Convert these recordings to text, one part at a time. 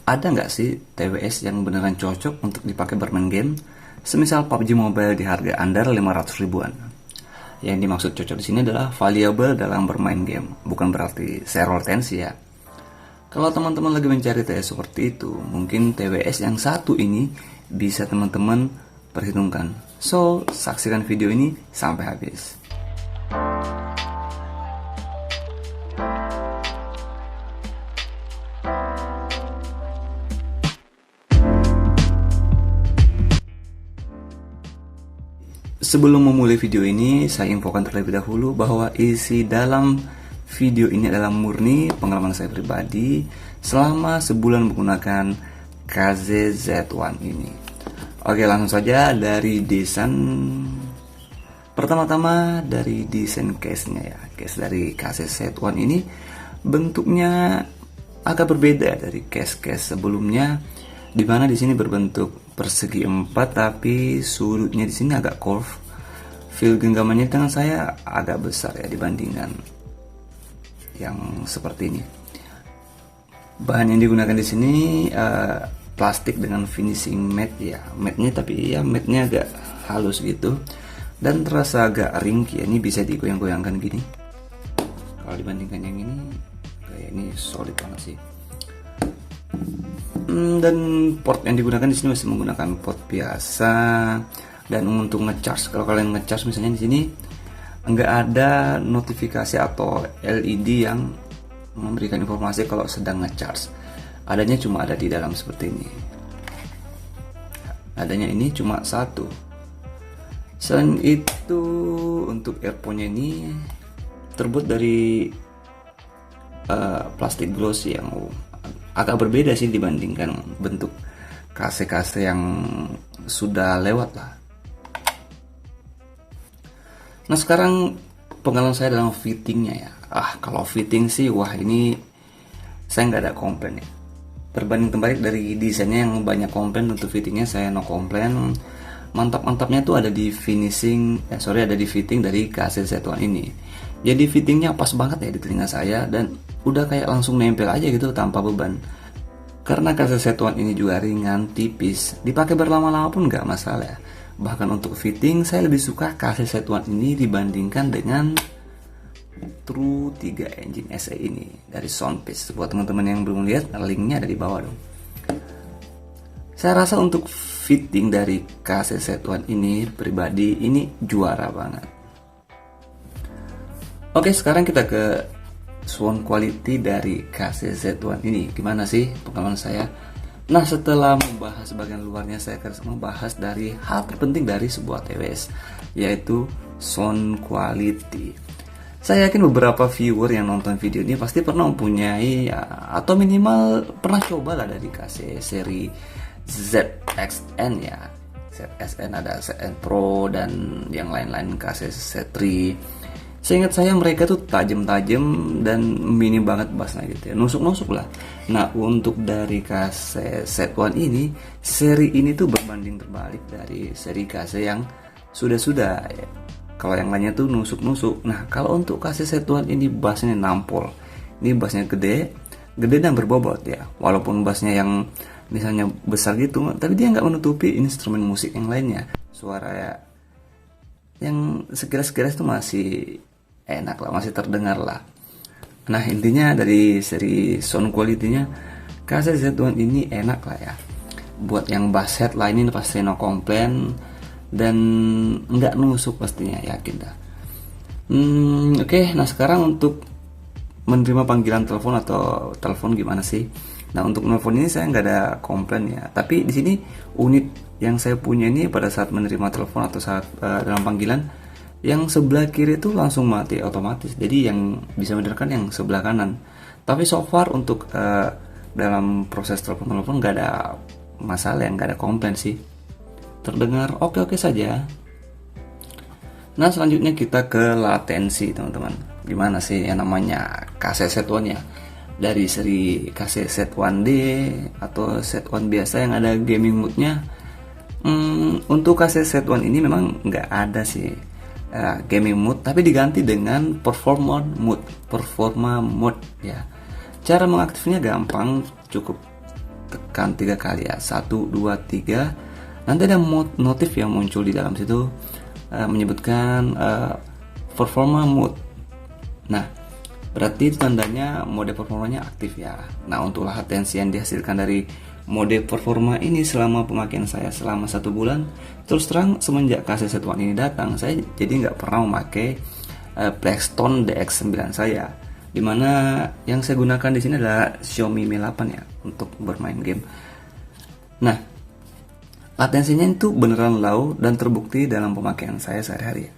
ada nggak sih TWS yang beneran cocok untuk dipakai bermain game? Semisal PUBG Mobile di harga under 500 ribuan. Yang dimaksud cocok di sini adalah valuable dalam bermain game, bukan berarti zero retensi ya. Kalau teman-teman lagi mencari TWS seperti itu, mungkin TWS yang satu ini bisa teman-teman perhitungkan. So, saksikan video ini sampai habis. Sebelum memulai video ini, saya infokan terlebih dahulu bahwa isi dalam video ini adalah murni pengalaman saya pribadi selama sebulan menggunakan KZZ1 ini. Oke, langsung saja dari desain. Pertama-tama dari desain case-nya ya. Case dari KZZ1 ini bentuknya agak berbeda dari case-case sebelumnya, di mana di sini berbentuk persegi 4 tapi sudutnya di sini agak curve. Feel genggamannya dengan saya agak besar ya dibandingkan yang seperti ini. Bahan yang digunakan di sini plastik dengan finishing matte ya. Matte-nya tapi ya matte-nya agak halus gitu dan terasa agak ringkih. Ini bisa digoyang-goyangkan gini. Kalau dibandingkan yang ini, kayak ini solid banget sih. Dan port yang digunakan di sini masih menggunakan port biasa. Dan untuk ngecharge, kalau kalian ngecharge misalnya di sini nggak ada notifikasi atau LED yang memberikan informasi kalau sedang ngecharge. Adanya cuma ada di dalam seperti ini. Adanya ini cuma satu. Selain itu untuk earphone-nya ini terbuat dari plastik glossy yang agak berbeda sih dibandingkan bentuk KC-KC yang sudah lewat lah. Nah sekarang pengalaman saya dalam fittingnya ya. Kalau fitting sih wah ini saya nggak ada komplain ya. Berbanding terbalik dari desainnya yang banyak komplain, untuk fittingnya saya no komplain. Mantap-mantapnya tuh ada di ada di fitting dari KZZ1 ini. Jadi fittingnya pas banget ya di telinga saya dan udah kayak langsung nempel aja gitu tanpa beban. Karena KZZ1 ini juga ringan, tipis, dipakai berlama-lama pun nggak masalah. Bahkan untuk fitting saya lebih suka KZZ1 ini dibandingkan dengan True 3 Engine SE ini dari Soundpeace. Buat teman-teman yang belum lihat, linknya ada di bawah dong. Saya rasa untuk fitting dari KZZ1 ini pribadi ini juara banget. Oke, sekarang kita ke sound quality dari KZZ1 ini. Gimana sih pengalaman saya? Nah, setelah membahas bagian luarnya, saya akan membahas dari hal terpenting dari sebuah TWS, yaitu sound quality. Saya yakin beberapa viewer yang nonton video ini pasti pernah mempunyai atau minimal pernah coba lah dari KC seri ZXN ya. ZXN ada ZN Pro dan yang lain-lain KC Z3. Seingat saya mereka tuh tajam-tajam dan mini banget bassnya gitu ya, nusuk-nusuk lah. Nah untuk dari KC Z1 ini, seri ini tuh berbanding terbalik dari seri KC yang sudah-sudah ya. Kalau yang lainnya tuh nusuk-nusuk. Nah kalau untuk KC Z1 ini bassnya nampol. Ini bassnya gede dan berbobot ya. Walaupun bassnya yang misalnya besar gitu, tapi dia nggak menutupi instrumen musik yang lainnya. Suara ya yang sekilas-sekilas tuh masih enak lah, masih terdengar lah. Nah intinya dari seri sound quality-nya KZZ1 ini enak lah ya. Buat yang bass headline ini pasti no komplain dan nggak nusuk pastinya, yakin dah. Oke, nah sekarang untuk menerima panggilan telepon atau telepon gimana sih? Nah untuk telepon ini saya nggak ada komplain ya. Tapi di sini unit yang saya punya ini pada saat menerima telepon atau saat dalam panggilan, yang sebelah kiri itu langsung mati otomatis. Jadi yang bisa mendengarkan yang sebelah kanan. Tapi so far untuk dalam proses telepon nggak ada masalah, nggak ada komplain sih. Terdengar oke-oke saja. Nah selanjutnya kita ke latensi teman-teman. Gimana sih yang namanya KZZ1 ya? Dari seri KZZ1D atau Z1 biasa yang ada gaming mode-nya. Untuk KZZ1 ini memang nggak ada sih gaming mode, tapi diganti dengan performa mode ya. Cara mengaktifnya gampang, cukup tekan 3 kali ya, 1 2 3. Nanti ada notif yang muncul di dalam situ menyebutkan performa mode. Nah, berarti itu tandanya mode performanya aktif ya. Nah, untuk latensi yang dihasilkan dari mode performa ini selama pemakaian saya selama 1 bulan, terus terang semenjak KCZ One ini datang, saya jadi nggak pernah memakai Blackstone DX9 saya, dimana yang saya gunakan di sini adalah Xiaomi Mi 8 ya untuk bermain game. Nah, latensinya itu beneran low dan terbukti dalam pemakaian saya sehari-hari.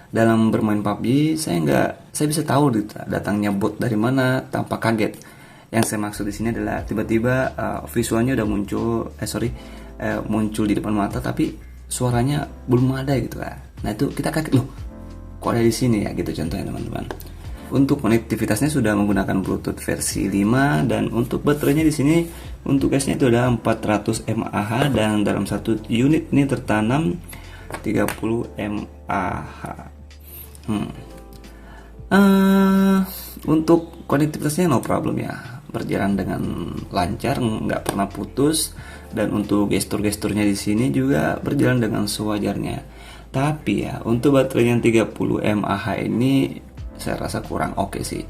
Dalam bermain PUBG, saya bisa tahu datangnya bot dari mana tanpa kaget. Yang saya maksud di sini adalah tiba-tiba visualnya udah muncul, muncul di depan mata, tapi suaranya belum ada gitu lah. Nah itu kita kaget, loh kok ada di sini ya gitu contohnya teman-teman. Untuk konektivitasnya sudah menggunakan Bluetooth versi 5, dan untuk baterainya di sini untuk gasnya itu ada 400 mAh, dan dalam satu unit ini tertanam 30 mAh. Untuk konektivitasnya no problem ya, berjalan dengan lancar, nggak pernah putus, dan untuk gestur-gesturnya di sini juga berjalan dengan sewajarnya. Tapi ya untuk baterai yang 30 mAh ini saya rasa kurang oke sih.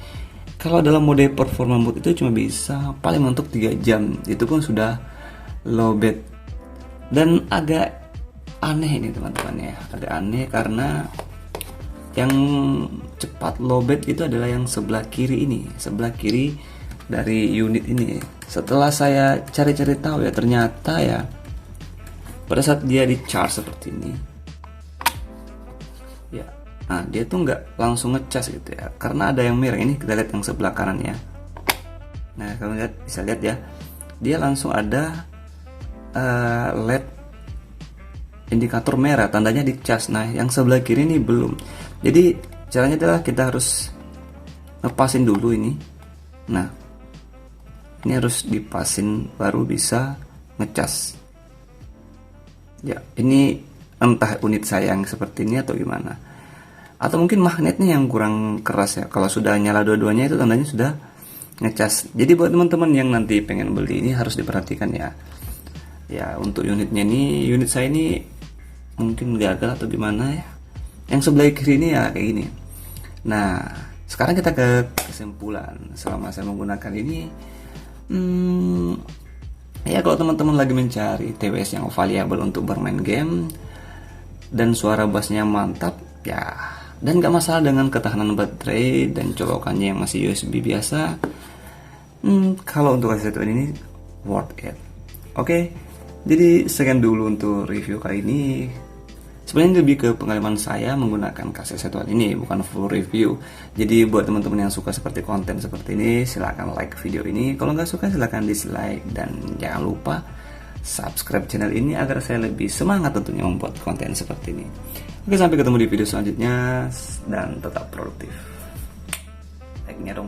Kalau dalam mode performa mode itu cuma bisa paling mentok 3 jam, itu pun sudah lowbat. Dan agak aneh ini teman-teman ya, agak aneh karena yang cepat lowbat itu adalah yang sebelah kiri ini, sebelah kiri dari unit ini. Setelah saya cari-cari tahu ya, ternyata ya pada saat dia di charge seperti ini ya, nah dia tuh nggak langsung ngecas gitu ya, karena ada yang merah. Ini kita lihat yang sebelah kanan ya. Nah kalian bisa lihat ya, dia langsung ada LED indikator merah, tandanya di cas. Nah yang sebelah kiri ini belum. Jadi caranya adalah kita harus ngepasin dulu ini. Nah ini harus dipasin baru bisa ngecas ya. Ini entah unit saya yang seperti ini atau gimana, atau mungkin magnetnya yang kurang keras ya. Kalau sudah nyala dua-duanya itu tandanya sudah ngecas. Jadi buat teman-teman yang nanti pengen beli ini harus diperhatikan ya. Ya untuk unitnya ini, unit saya ini mungkin gagal atau gimana ya. Yang sebelah kiri ini ya kayak gini. Nah sekarang kita ke kesimpulan selama saya menggunakan ini. Ya kalau teman-teman lagi mencari TWS yang valuable untuk bermain game dan suara bassnya mantap ya, dan gak masalah dengan ketahanan baterai dan colokannya yang masih USB biasa, kalau untuk KCZ One ini worth it. Oke, jadi sekian dulu untuk review kali ini. Sebenarnya lebih ke pengalaman saya menggunakan KCZ One ini, bukan full review. Jadi buat teman-teman yang suka seperti konten seperti ini, silahkan like video ini. Kalau nggak suka silahkan dislike, dan jangan lupa subscribe channel ini agar saya lebih semangat tentunya membuat konten seperti ini. Oke, sampai ketemu di video selanjutnya dan tetap produktif. Like-nya dong.